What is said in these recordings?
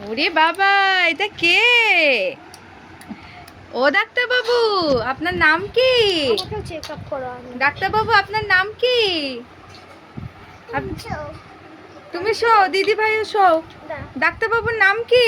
ওরে বাবা, এটা কে? ও ডাক্তার বাবু, আপনার নাম কি? ডাক্তার বাবু, আপনার নাম কি? তুমি শো, দিদি ভাইও শো। ডাক্তার বাবুর নাম কি?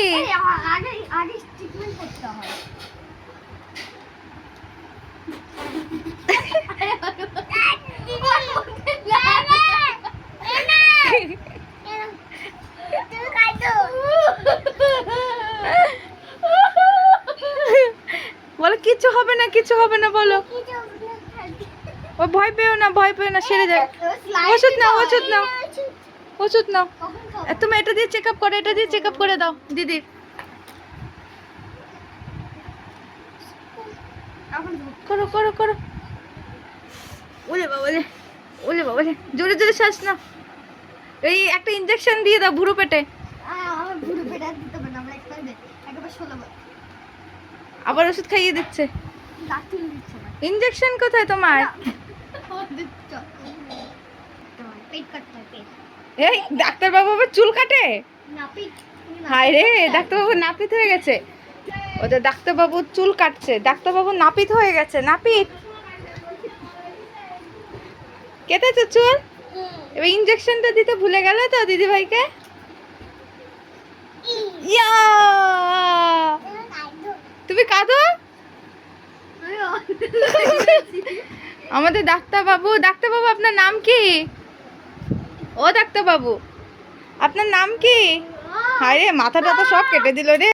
বলো কিছু হবে না, কিছু হবে না, বলো। ও ভয় পেও না, ভয় পেও না, সেরে যাক। ওষুধ নাও, ওষুধ নাও, ওষুধ নাও। তুমি এটা দিয়ে চেক আপ করো, এটা দিয়ে চেক আপ করে দাও দিদি। করো করো করো। ওলে বাবা রে, ওলে বাবা রে, জোরে জোরে শ্বাস নাও। এই একটা ইনজেকশন দিয়ে দাও ভুরু পেটে। আবার ওষুধ খাইয়ে দিচ্ছে। ইনজেকশন কোথায় তোমার? এই ডাক্তার বাবু আবার চুল কাটে? হায় রে, ডাক্তার বাবু নাপিত হয়ে গেছে। ওদের ডাক্তার বাবু চুল কাটছে, ডাক্তার বাবু নাপিত হয়ে গেছে। নাপিত কেটেছে চুল। এবার ইনজেকশনটা দিতে ভুলে গেল তো দিদি ভাইকে। ইয়া, তুমি কাঁদো। আমাদের ডাক্তার বাবু, ডাক্তার বাবু আপনার নাম কি? ও ডাক্তার বাবু, আপনার নাম কি? হায় রে, মাথাটা তো সব কেটে দিল রে।